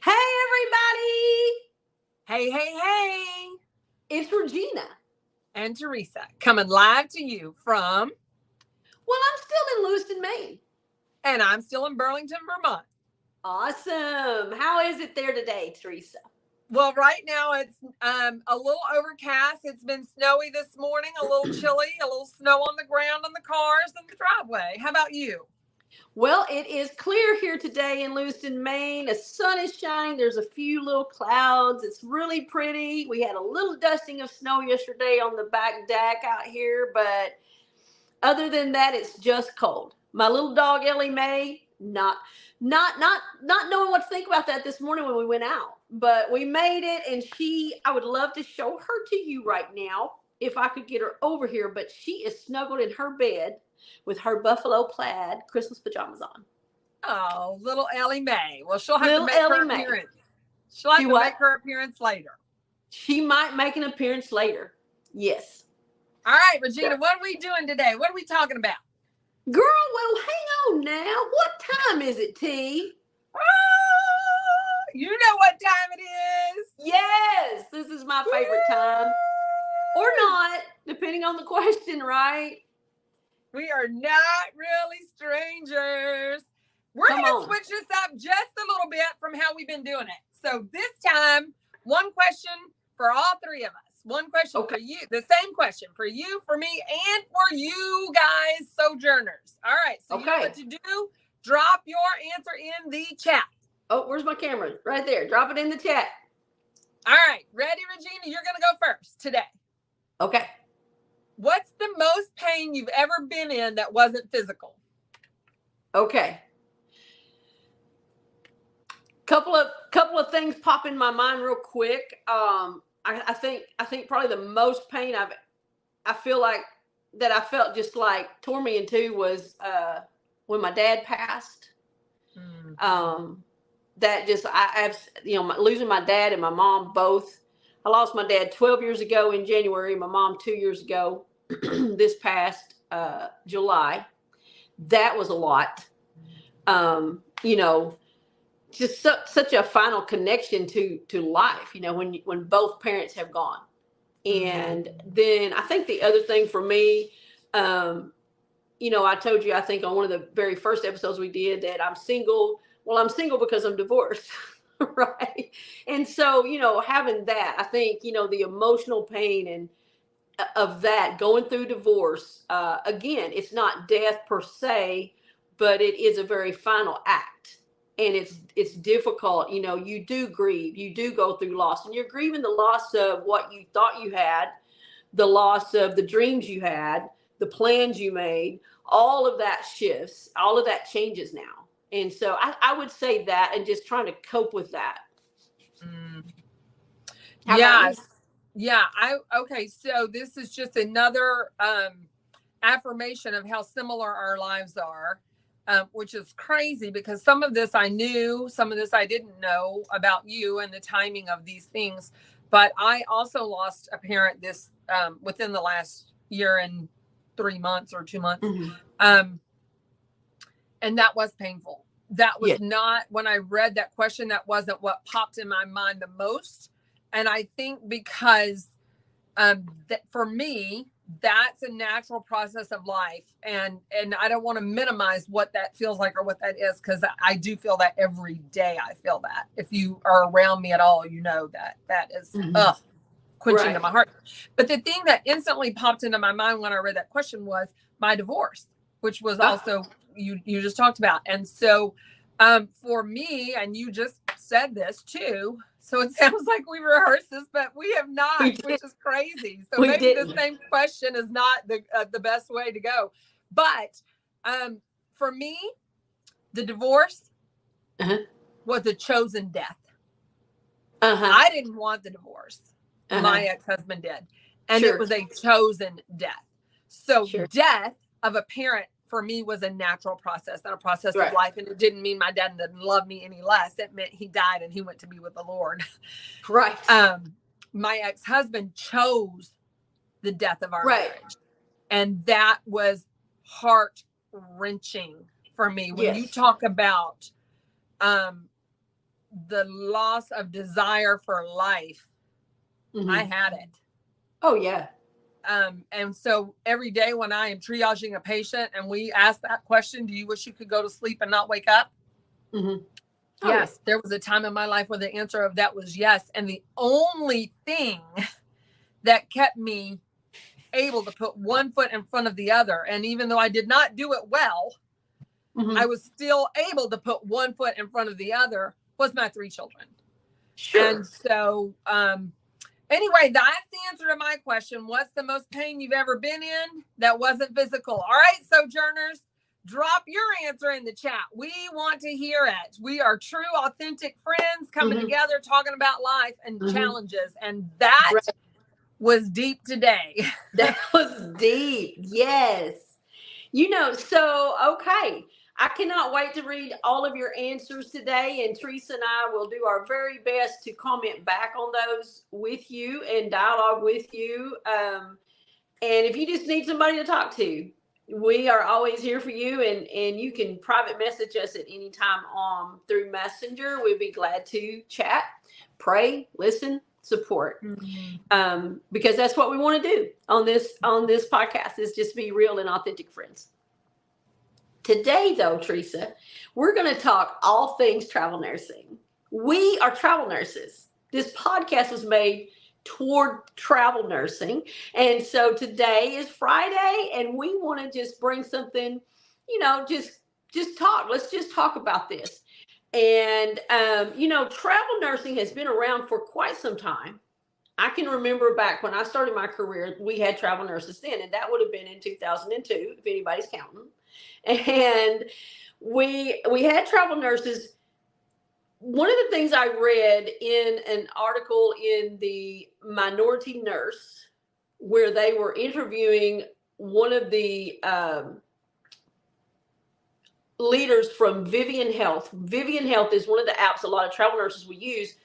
Hey, everybody! Hey, hey, hey! It's Regina. And Teresa coming live to you from... Well, I'm still in Lewiston, Maine. And I'm still in Burlington, Vermont. Awesome. How is it there today, Teresa? Well, right now it's a little overcast. It's been snowy this morning, a little chilly, a little snow on the ground on the cars and the driveway. How about you? Well, it is clear here today in Lewiston, Maine. The sun is shining. There's a few little clouds. It's really pretty. We had a little dusting of snow yesterday on the back deck out here, but other than that, it's just cold. My little dog Ellie Mae, not knowing what to think about that this morning when we went out, but we made it, and I would love to show her to you right now if I could get her over here, but she is snuggled in her bed with her buffalo plaid Christmas pajamas on. Oh, little Ellie Mae. Well, she'll have Little to make her Ellie Mae. appearance. She'll have to make her appearance later. She might make an appearance later. Yes. All right, Regina, what are we doing today? What are we talking about? Girl, well, hang on now. What time is it, T? You know what time it is. Yes, this is my favorite time. Or not, depending on the question, right? We are not really strangers. We're going to switch this up just a little bit from how we've been doing it. So this time, one question for all three of us. One question for you, the same question for you, for me, and for you guys, sojourners. All right, so you know what to do? Drop your answer in the chat. Oh, where's my camera? Right there. Drop it in the chat. All right, ready, Regina? You're going to go first today. Okay. What's the most pain you've ever been in that wasn't physical? Okay. Couple of things pop in my mind real quick. I think probably the most pain I feel like that I felt just like tore me in two was when my dad passed. That just losing my dad and my mom both. I lost my dad 12 years ago in January, my mom 2 years ago this past July. That was a lot. Just such a final connection to life, when both parents have gone. And then I think the other thing for me, I told you, I think on one of the very first episodes we did, that I'm single. Well, I'm single because I'm divorced. Right. And so, having that, I think, the emotional pain and of that going through divorce, again, it's not death per se, but it is a very final act. And it's difficult. You do grieve, you do go through loss, and you're grieving the loss of what you thought you had, the loss of the dreams you had, the plans you made. All of that shifts, all of that changes now. And so I would say that, and just trying to cope with that. Yes. Yeah. Okay. So this is just another affirmation of how similar our lives are. Which is crazy because some of this I knew, some of this I didn't know about you and the timing of these things. But I also lost a parent this within the last year and 3 months or 2 months. And that was painful. That was not, when I read that question, that wasn't what popped in my mind the most. And I think because that for me, that's a natural process of life. And I don't want to minimize what that feels like or what that is, because I do feel that every day. I feel that if you are around me at all, that is quenching to my heart. But the thing that instantly popped into my mind when I read that question was my divorce, which was also you just talked about. And so for me, and you just said this too, so it sounds like we rehearsed this, but we have not, which is crazy. So maybe the same question is not the best way to go. But for me, the divorce was a chosen death. I didn't want the divorce. My ex-husband did. And it was a chosen death. So death of a parent for me was a natural process and a process of life. And it didn't mean my dad didn't love me any less. It meant he died and he went to be with the Lord. Right. My ex-husband chose the death of our marriage. And that was heart-wrenching for me. When you talk about the loss of desire for life, I had it. Oh yeah. And so every day when I am triaging a patient and we ask that question, do you wish you could go to sleep and not wake up? Yes, there was a time in my life where the answer of that was yes. And the only thing that kept me able to put one foot in front of the other, and even though I did not do it well, I was still able to put one foot in front of the other, was my 3 children. Sure. And so, anyway, that's the answer to my question. What's the most pain you've ever been in that wasn't physical? All right, Sojourners, drop your answer in the chat. We want to hear it. We are true, authentic friends coming together, talking about life and challenges. And that was deep today. That was deep. Yes. So, okay. I cannot wait to read all of your answers today. And Teresa and I will do our very best to comment back on those with you and dialogue with you. And if you just need somebody to talk to, we are always here for you. And you can private message us at any time through Messenger. We'd be glad to chat, pray, listen, support. Because that's what we want to do on this podcast, is just be real and authentic friends. Today, though, Teresa, we're going to talk all things travel nursing. We are travel nurses. This podcast was made toward travel nursing. And so today is Friday, and we want to just bring something, just talk. Let's just talk about this. And, travel nursing has been around for quite some time. I can remember back when I started my career, we had travel nurses then, and that would have been in 2002, if anybody's counting. And we had travel nurses. One of the things I read in an article in the Minority Nurse, where they were interviewing one of the leaders from Vivian Health. Vivian Health is one of the apps a lot of travel nurses will use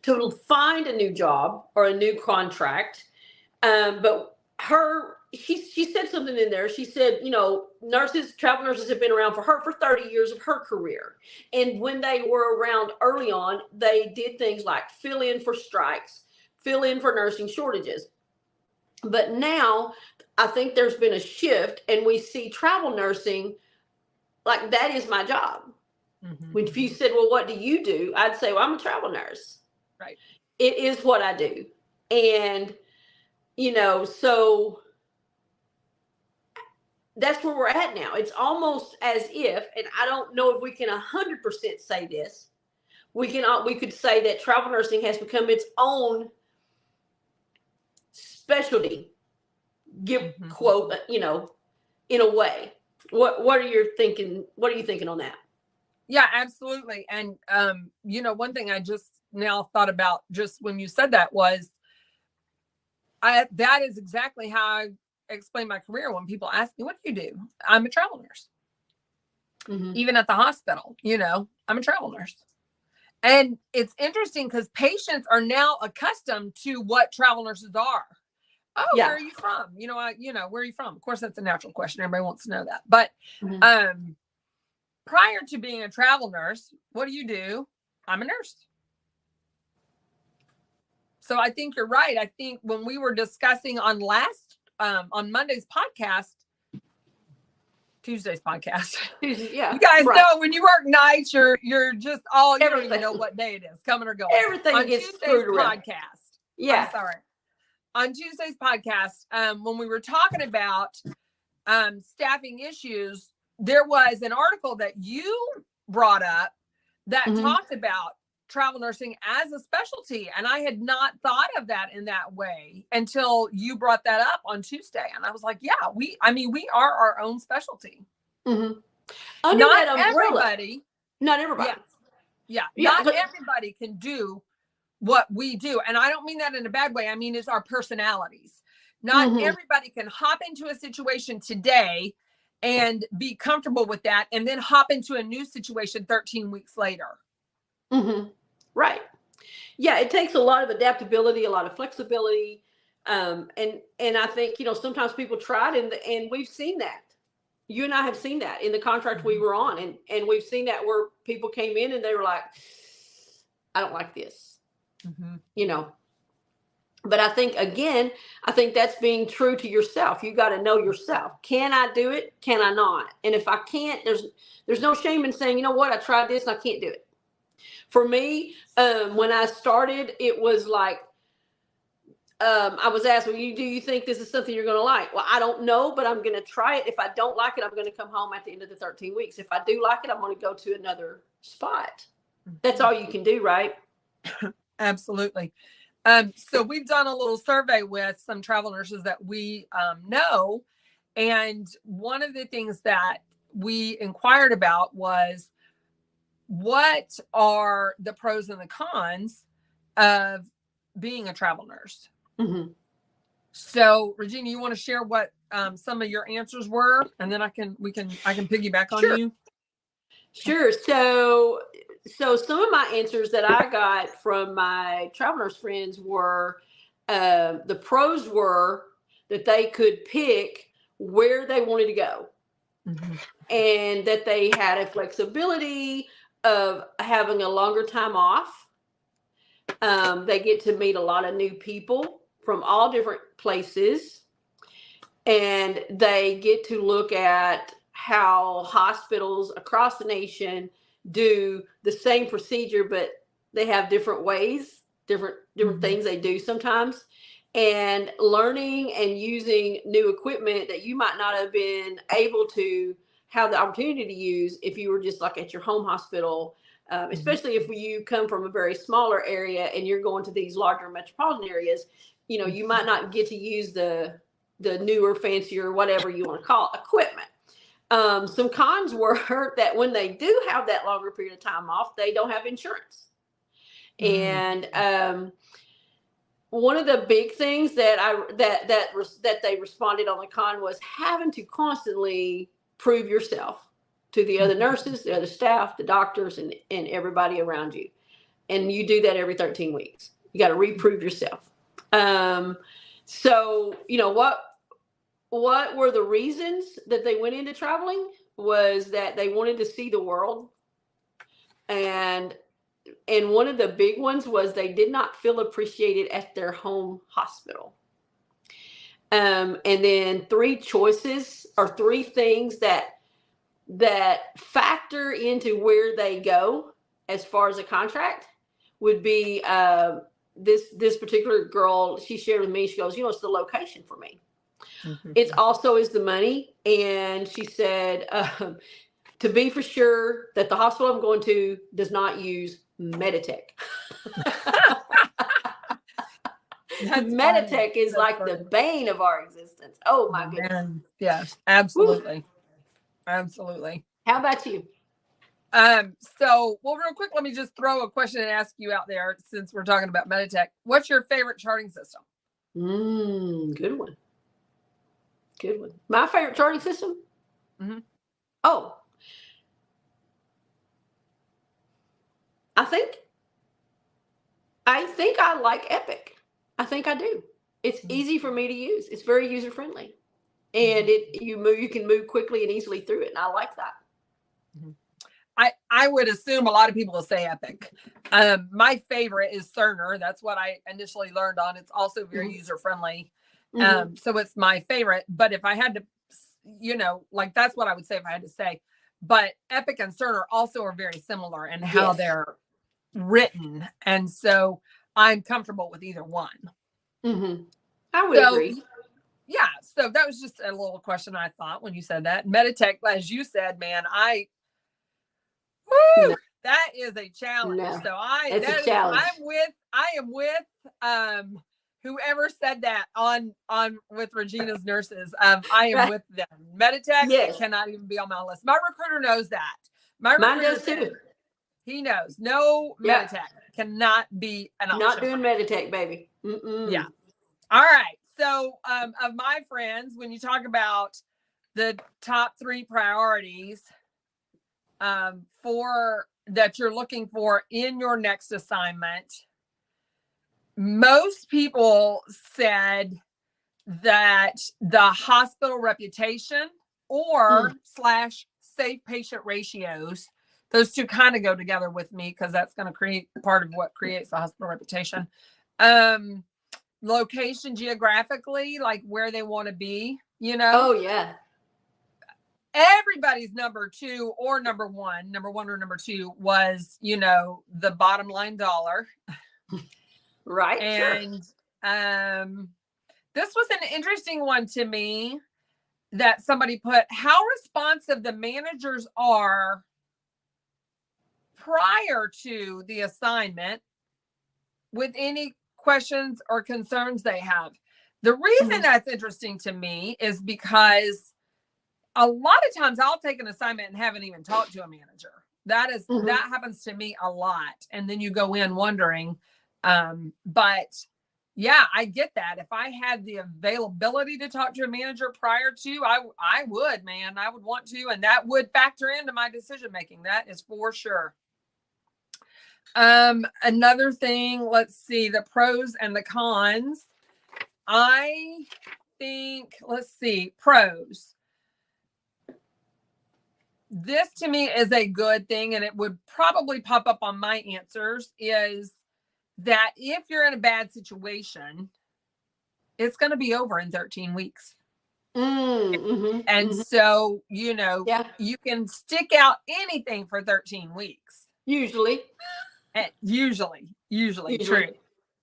to find a new job or a new contract. But she said something in there. She said, travel nurses have been around for 30 years of her career. And when they were around early on, they did things like fill in for strikes, fill in for nursing shortages. But now I think there's been a shift, and we see travel nursing like that is my job. If you said, well, what do you do? I'd say, well, I'm a travel nurse. Right. It is what I do. And, so that's where we're at now. It's almost as if, and I don't know if we can 100% say this, we could say that travel nursing has become its own specialty, quote, in a way. What are you thinking on that? Yeah, absolutely. And, one thing I just now thought about just when you said that was, that is exactly how I explain my career. When people ask me, what do you do? I'm a travel nurse. Even at the hospital, I'm a travel nurse. And it's interesting because patients are now accustomed to what travel nurses are. Oh, yeah. Where are you from? Where are you from? Of course, that's a natural question. Everybody wants to know that. But prior to being a travel nurse, what do you do? I'm a nurse. So I think you're right. I think when we were discussing on Monday's podcast, Tuesday's podcast, yeah, you guys know when you work nights, you're just you don't even know what day it is, coming or going. Everything on gets Tuesday's screwed around. Podcast. Yeah, I'm sorry. On Tuesday's podcast, when we were talking about staffing issues, there was an article that you brought up that talked about travel nursing as a specialty. And I had not thought of that in that way until you brought that up on Tuesday. And I was like, yeah, we are our own specialty. Under not that umbrella. Everybody. Not everybody. Yeah. Not everybody can do what we do. And I don't mean that in a bad way. I mean, it's our personalities. Not everybody can hop into a situation today and be comfortable with that, and then hop into a new situation 13 weeks later. Right. Yeah, it takes a lot of adaptability, a lot of flexibility. And I think, sometimes people try it, and we've seen that. You and I have seen that in the contract we were on. And we've seen that where people came in and they were like, I don't like this, you know. But I think, again, I think that's being true to yourself. You got to know yourself. Can I do it? Can I not? And if I can't, there's no shame in saying, you know what, I tried this and I can't do it. For me, when I started, it was like, I was asked, well, do you think this is something you're going to like? Well, I don't know, but I'm going to try it. If I don't like it, I'm going to come home at the end of the 13 weeks. If I do like it, I'm going to go to another spot. That's all you can do, right? Absolutely. So we've done a little survey with some travel nurses that we know. And one of the things that we inquired about was, what are the pros and the cons of being a travel nurse? Mm-hmm. So, Regina, you want to share what some of your answers were, and then I can piggyback on you. Sure. So some of my answers that I got from my travel nurse friends were, the pros were that they could pick where they wanted to go, and that they had a flexibility of having a longer time off. They get to meet a lot of new people from all different places, and they get to look at how hospitals across the nation do the same procedure, but they have different ways, different things they do sometimes, and learning and using new equipment that you might not have been able to have the opportunity to use if you were just like at your home hospital. Especially if you come from a very smaller area and you're going to these larger metropolitan areas, you know, you might not get to use the newer, fancier, whatever you want to call it, equipment. Some cons were that when they do have that longer period of time off, they don't have insurance. And one of the big things that they responded on the con was having to constantly prove yourself to the other nurses, the other staff, the doctors, and everybody around you. And you do that every 13 weeks. You got to reprove yourself. So, you know, what were the reasons that they went into traveling? Was that they wanted to see the world. And one of the big ones was they did not feel appreciated at their home hospital. And then three choices, or three things that factor into where they go as far as a contract, would be, this particular girl, she shared with me, she goes, you know, it's the location for me. It's also is the money. And she said, to be for sure that the hospital I'm going to does not use Meditech. Meditech is like funny. The bane of our existence. Oh my goodness. Yes, absolutely. Woo. Absolutely. How about you? So, well, real quick, let me just throw a question and ask you out there, since we're talking about Meditech. What's your favorite charting system? Good one. Good one. My favorite charting system? Oh, I think I like Epic. I think I do. It's easy for me to use. It's very user friendly, and you can move quickly and easily through it, and I like that. I would assume a lot of people will say Epic. My favorite is Cerner. That's what I initially learned on. It's also very user friendly. So it's my favorite. But if I had to, you know, like, that's what I would say if I had to say. But Epic and Cerner also are very similar in how they're written. And so I'm comfortable with either one. I would agree. Yeah. So that was just a little question I thought when you said that. Meditech, as you said, man, that is a challenge. No, so I am with whoever said that on with Regina's nurses. I am with them. Meditech cannot even be on my list. My recruiter knows that. Mine does too. He knows. No, Meditech cannot be an option. Not doing Meditech, baby. Yeah. All right. So of my friends, when you talk about the top 3 priorities for that you're looking for in your next assignment, most people said that the hospital reputation or / safe patient ratios those two kind of go together with me because that's going to create part of what creates the hospital reputation. Location geographically, like where they want to be, you know? Oh, yeah. Everybody's number two or number one or number two was, you know, the bottom line dollar. Right. And this was an interesting one to me that somebody put, how responsive the managers are prior to the assignment with any questions or concerns they have. The reason that's interesting to me is because a lot of times I'll take an assignment and haven't even talked to a manager. That happens to me a lot. And then you go in wondering, but yeah, I get that. If I had the availability to talk to a manager prior to, I would, man, I would want to, and that would factor into my decision making. That is for sure. Another thing, let's see, the pros and the cons. I think, let's see, pros. This to me is a good thing, and it would probably pop up on my answers, is that if you're in a bad situation, it's going to be over in 13 weeks. So, you know, you can stick out anything for 13 weeks. Usually True.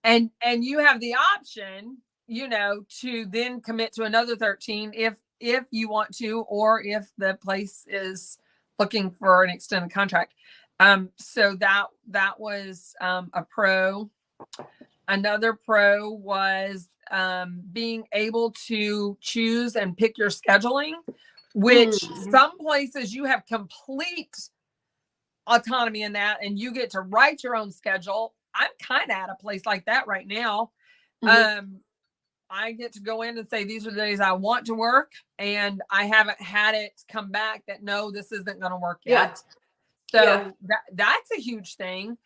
And you have the option, you know, to then commit to another 13 if you want to, or if the place is looking for an extended contract. So that was a pro. Another pro was being able to choose and pick your scheduling, which some places you have complete autonomy in that, and you get to write your own schedule. I'm kind of at a place like that right now. I get to go in and say, these are the days I want to work. And I haven't had it come back that, no, this isn't going to work yet. So that's a huge thing.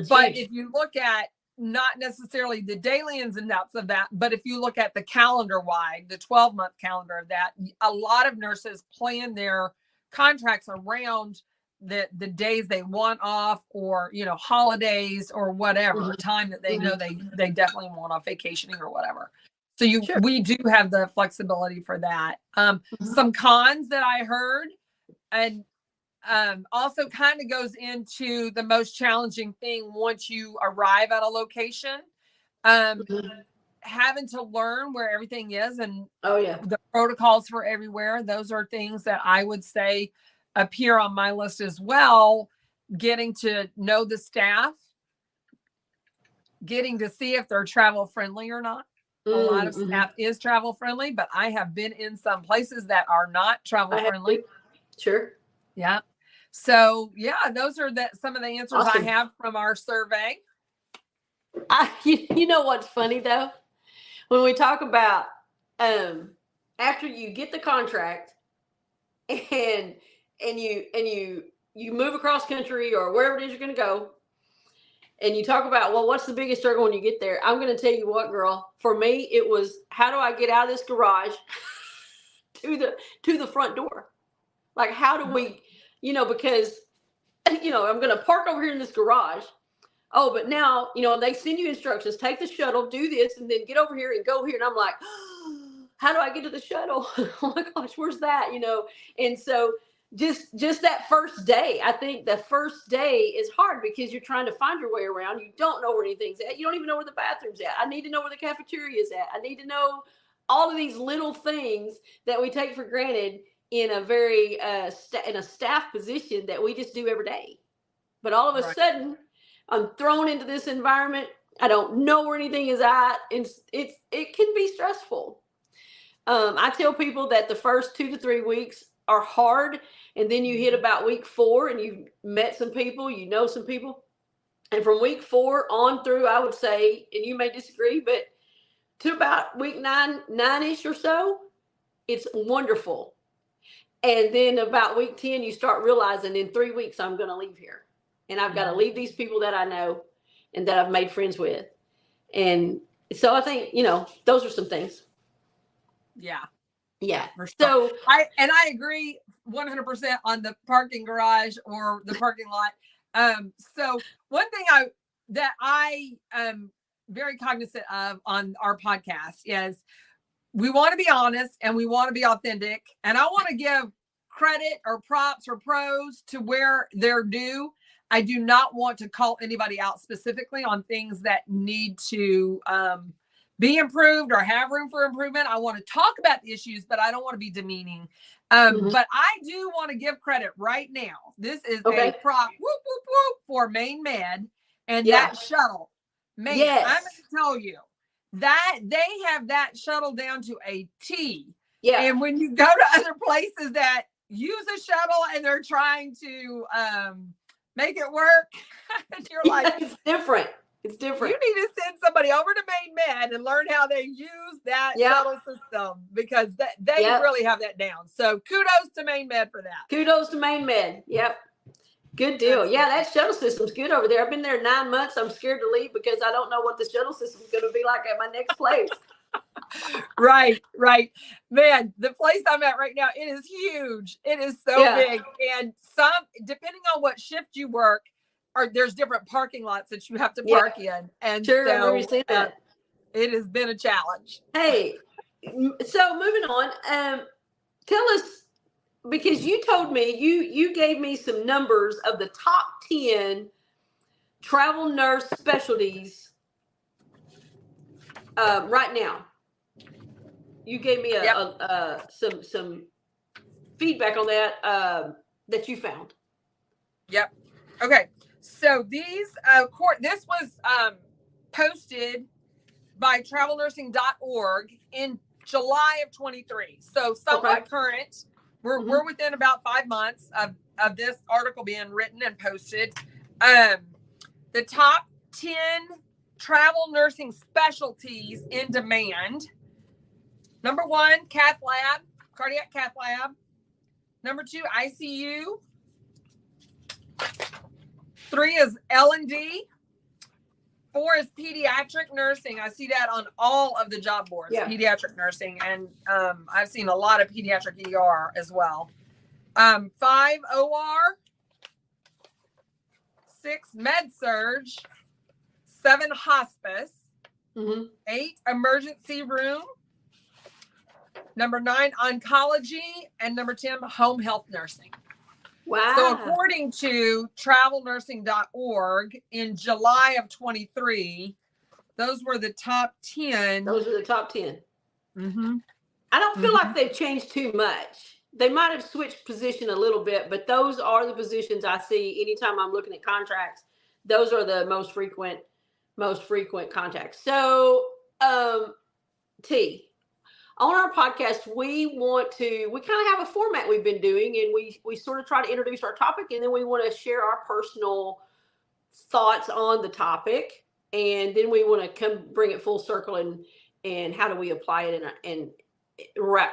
But if you look at not necessarily the daily ins and outs of that, but if you look at the calendar wide, the 12-month calendar of that, a lot of nurses plan their contracts around the days they want off, or, you know, holidays or whatever time that they know they definitely want off, vacationing or whatever. So we do have the flexibility for that. Some cons that I heard, and also kind of goes into the most challenging thing once you arrive at a location, having to learn where everything is and the protocols for everywhere. Those are things that I would say appear on my list as well. Getting to know the staff, getting to see if they're travel friendly or not. A lot of staff is travel friendly, but I have been in some places that are not travel friendly. Sure. Yeah. So yeah, those are some of the answers I have from our survey. You know what's funny though? When we talk about after you get the contract and you move across country or wherever it is you're going to go, and you talk about, well, what's the biggest struggle when you get there? I'm going to tell you what, girl. For me, it was, how do I get out of this garage to the front door? Like, how do we, you know, because, you know, I'm going to park over here in this garage. Oh, but now, you know, they send you instructions, take the shuttle, do this, and then get over here and go here. And I'm like, how do I get to the shuttle? Oh my gosh, where's that? You know? And so just that first day, I think the first day is hard because you're trying to find your way around. You don't know where anything's at. You don't even know where the bathroom's at. I need to know where the cafeteria is at. I need to know all of these little things that we take for granted in a very in a staff position that we just do every day. But all of a sudden, I'm thrown into this environment. I don't know where anything is at. It can be stressful. I tell people that the first 2 to 3 weeks are hard, and then you hit about week 4 and you've met some people, you know some people, and from week 4 on through, I would say, and you may disagree, but to about week 9-ish or so, it's wonderful. And then about week 10, you start realizing in 3 weeks I'm going to leave here, and I've got to leave these people that I know and that I've made friends with. And so I think, you know, those are some things. Yeah. Yeah. For sure. So I agree 100% on the parking garage or the parking lot. So one thing that I am very cognizant of on our podcast is we want to be honest and we want to be authentic. And I want to give credit or props or pros to where they're due. I do not want to call anybody out specifically on things that need to be improved or have room for improvement. I want to talk about the issues, but I don't want to be demeaning. But I do want to give credit right now. This is a prop for Maine Med and that shuttle. Man, I'm going to tell you that they have that shuttle down to a T. Yeah. And when you go to other places that use a shuttle and they're trying to make it work, and you're like, it's different. It's different. You need to send somebody over to Maine Med and learn how they use that shuttle system because they really have that down. So kudos to Maine Med for that. Kudos to Maine Med. Yep. Good deal. Absolutely. Yeah, that shuttle system's good over there. I've been there 9 months. I'm scared to leave because I don't know what the shuttle system's going to be like at my next place. Right. Man, the place I'm at right now, it is huge. It is so big. And depending on what shift you work, there's different parking lots that you have to park in. And sure, so I've seen that. It has been a challenge. Hey, so moving on, tell us, because you told me, you gave me some numbers of the top 10 travel nurse specialties right now. You gave me some feedback on that that you found. Yep. Okay. So these, this was posted by travelnursing.org in July of 23. So somewhat current. We're within about 5 months of this article being written and posted. The top 10 travel nursing specialties in demand. Number 1, cath lab, cardiac cath lab. Number 2, ICU. 3 is L&D. 4 is pediatric nursing. I see that on all of the job boards, pediatric nursing. And I've seen a lot of pediatric ER as well. 5, OR. 6, med surg. 7, hospice. 8, emergency room. Number 9, oncology. And number 10, home health nursing. Wow. So according to travelnursing.org in July of 23, those were the top 10. Those are the top 10. I don't feel like they've changed too much. They might have switched position a little bit, but those are the positions I see anytime I'm looking at contracts. Those are the most frequent contacts. So, T, on our podcast, we kind of have a format we've been doing, and we sort of try to introduce our topic, and then we want to share our personal thoughts on the topic, and then we want to bring it full circle and how do we apply it and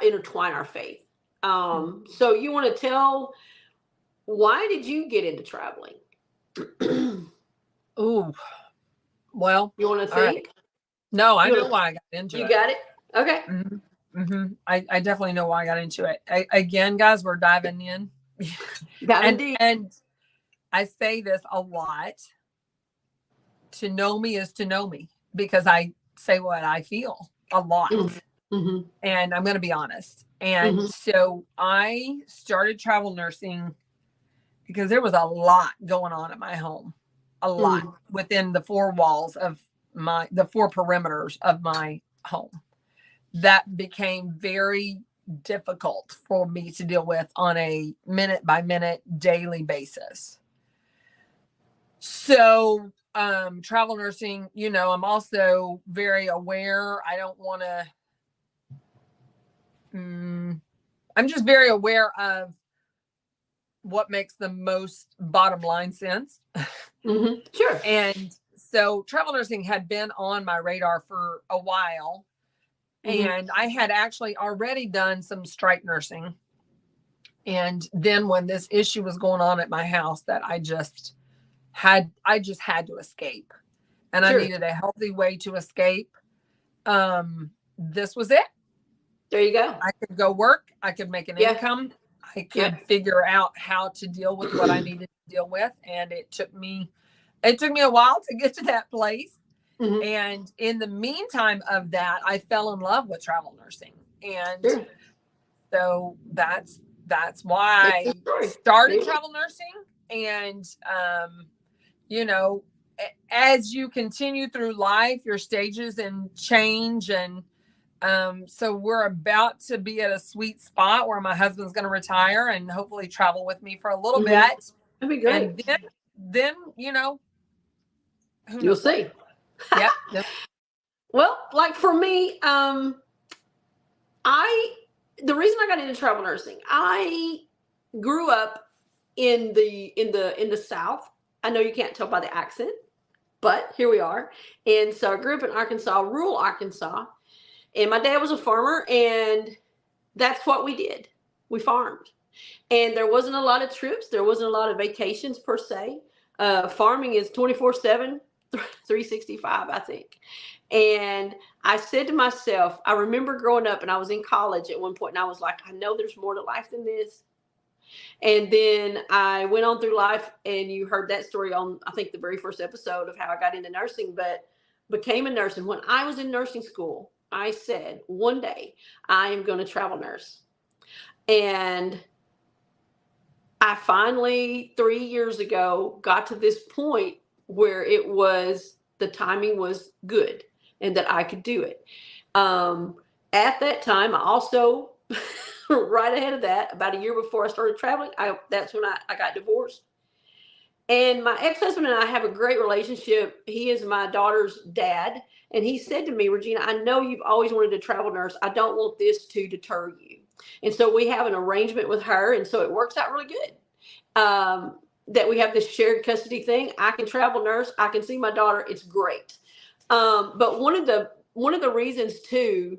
intertwine our faith. So you want to tell, why did you get into traveling? Ooh, well, you want to think? Right. No, I know why I got into it. You got it? Okay. I definitely know why I got into it. Again, guys, we're diving in. And I say this a lot. To know me is to know me, because I say what I feel a lot. And I'm going to be honest. And so I started travel nursing because there was a lot going on at my home, a lot within the 4 walls of the 4 perimeters of my home. That became very difficult for me to deal with on a minute by minute daily basis. So, travel nursing, I'm also very aware. I don't want to, I'm just very aware of what makes the most bottom line sense. Sure. And so travel nursing had been on my radar for a while. And I had actually already done some strike nursing. And then when this issue was going on at my house that I just had to escape, and I needed a healthy way to escape. This was it. There you go. I could go work. I could make an income. I could figure out how to deal with what I needed to deal with. And it took me a while to get to that place. Mm-hmm. And in the meantime of that, I fell in love with travel nursing. And so that's why I started travel nursing. And, you know, as you continue through life, your stages and change. And so we're about to be at a sweet spot where my husband's going to retire and hopefully travel with me for a little bit. That'd be great. And then you know, you'll see. Yep. Well, like for me, the reason I got into travel nursing, I grew up in the South. I know you can't tell by the accent, but here we are. And so I grew up in Arkansas, rural Arkansas, and my dad was a farmer, and that's what we did. We farmed. And there wasn't a lot of trips. There wasn't a lot of vacations per se. Farming is 24/7, 365, I think. And I said to myself, I remember growing up and I was in college at one point and I was like, I know there's more to life than this. And then I went on through life, and you heard that story on, I think, the very first episode of how I got into nursing, but became a nurse. And when I was in nursing school, I said, one day I am going to travel nurse. And I finally, 3 years ago, got to this point where the timing was good and that I could do it. At that time, I also, right ahead of that, about a year before I started traveling, that's when I got divorced. And my ex-husband and I have a great relationship. He is my daughter's dad. And he said to me, Regina, I know you've always wanted to travel nurse. I don't want this to deter you. And so we have an arrangement with her. And so it works out really good. That we have this shared custody thing. I can travel nurse. I can see my daughter. It's great. But one of the reasons too,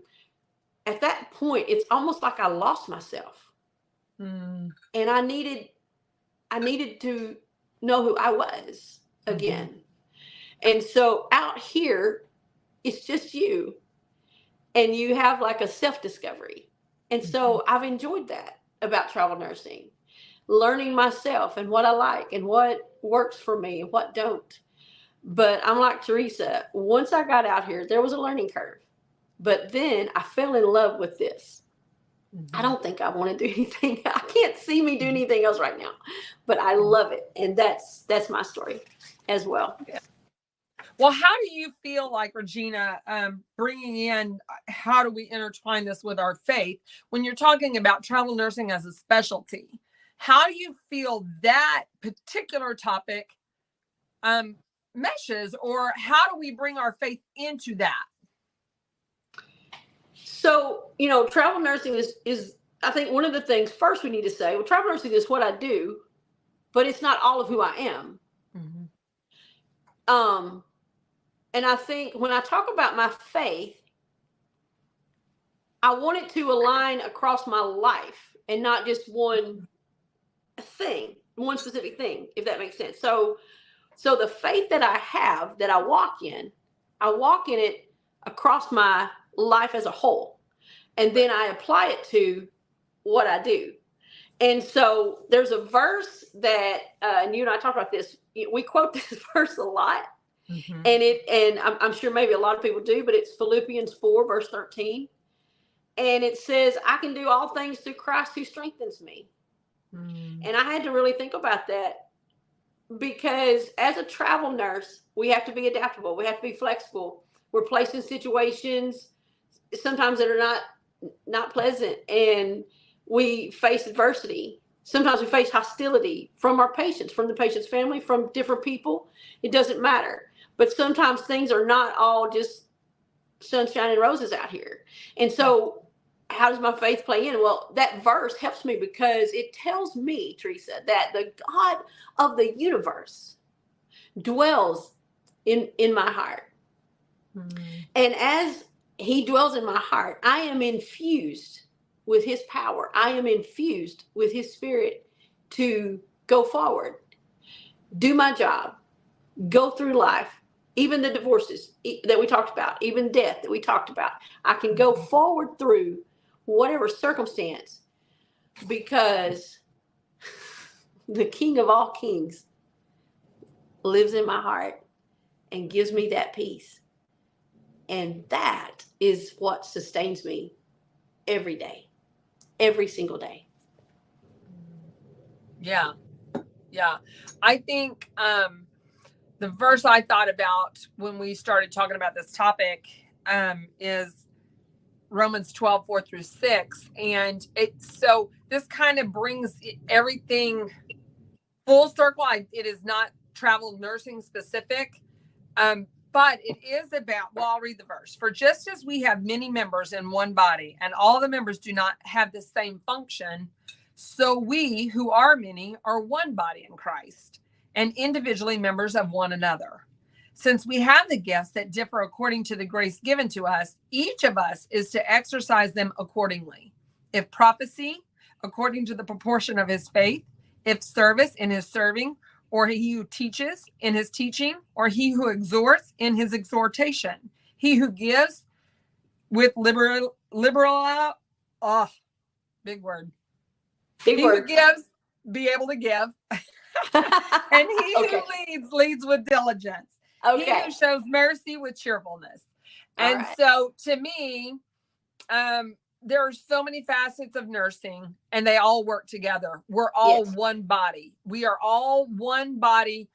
at that point, it's almost like I lost myself. And I needed to know who I was again. And so out here, it's just you, and you have like a self-discovery. And so I've enjoyed that about travel nursing, learning myself and what I like and what works for me and what don't. But I'm like Teresa, once I got out here, there was a learning curve, but then I fell in love with this. I don't think I want to do anything. I can't see me do anything else right now, but I love it. And that's my story as well. Yeah. Well, how do you feel like, Regina, bringing in, how do we intertwine this with our faith? When you're talking about travel nursing as a specialty, how do you feel that particular topic meshes, or how do we bring our faith into that? So, travel nursing is, I think, one of the things first we need to say, well, travel nursing is what I do, but it's not all of who I am. And I think when I talk about my faith, I want it to align across my life and not just one specific thing, if that makes sense. So the faith that I have, that I walk in it across my life as a whole. And then I apply it to what I do. And so there's a verse that, and you and I talked about this, we quote this verse a lot. And I'm sure maybe a lot of people do, but it's Philippians 4, verse 13. And it says, I can do all things through Christ who strengthens me. And I had to really think about that, because as a travel nurse, we have to be adaptable. We have to be flexible. We're placed in situations sometimes that are not pleasant, and we face adversity. Sometimes we face hostility from our patients, from the patient's family, from different people. It doesn't matter. But sometimes things are not all just sunshine and roses out here. And so how does my faith play in? Well, that verse helps me because it tells me, Teresa, that the God of the universe dwells in my heart. And as he dwells in my heart, I am infused with his power. I am infused with his spirit to go forward, do my job, go through life, even the divorces that we talked about, even death that we talked about. I can go forward through whatever circumstance, because the King of all kings lives in my heart and gives me that peace. And that is what sustains me every day, every single day. Yeah. Yeah. I think the verse I thought about when we started talking about this topic is Romans 12, 4-6. And so this kind of brings everything full circle. It is not travel nursing specific, but it is about, well, I'll read the verse. For just as we have many members in one body, and all the members do not have the same function, so we who are many are one body in Christ, and individually members of one another. Since we have the gifts that differ according to the grace given to us, each of us is to exercise them accordingly. If prophecy, according to the proportion of his faith; if service, in his serving; or he who teaches, in his teaching; or he who exhorts, in his exhortation; he who gives with liberal, oh, big word. Big he word. who gives, be able to give. And he Okay. who leads with diligence. Okay. He who shows mercy with cheerfulness. All And right. so to me, there are so many facets of nursing, and they all work together. We're all Yes. one body. We are all one body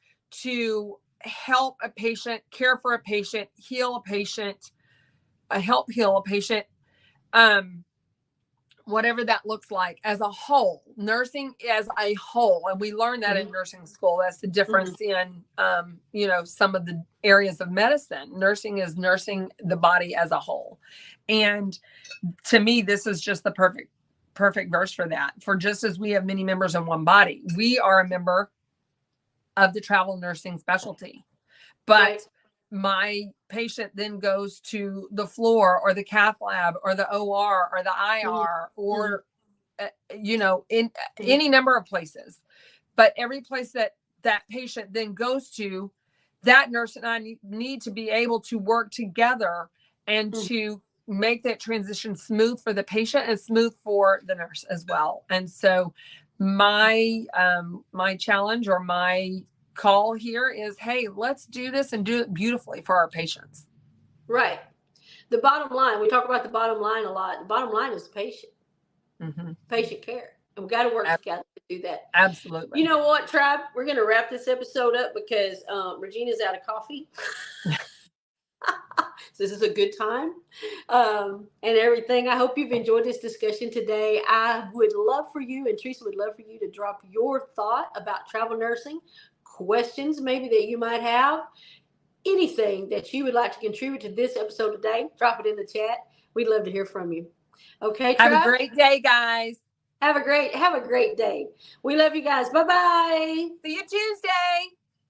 to help a patient, care for a patient, heal a patient, help heal a patient. Whatever that looks like as a whole, nursing as a whole. And we learn that in nursing school. That's the difference in, some of the areas of medicine. Nursing is nursing the body as a whole. And to me, this is just the perfect verse for that. For just as we have many members in one body, we are a member of the travel nursing specialty. But Right. my patient then goes to the floor or the cath lab or the OR or the IR or, in any number of places. But every place that patient then goes to, that nurse and I need to be able to work together and to make that transition smooth for the patient and smooth for the nurse as well. And so my challenge or my call here is, hey, let's do this and do it beautifully for our patients. Right. The bottom line, we talk about the bottom line a lot. The bottom line is patient, patient care. And we got to work together to do that. Absolutely. You know what, tribe? We're going to wrap this episode up because Regina's out of coffee. So this is a good time and everything. I hope you've enjoyed this discussion today. I would love for you, and Teresa would love for you, to drop your thought about travel nursing, questions maybe that you might have, anything that you would like to contribute to this episode today. Drop it in the chat. We'd love to hear from you. Okay, Have tribe? a great day, guys. Have a great day. We love you guys. Bye-bye. See you Tuesday.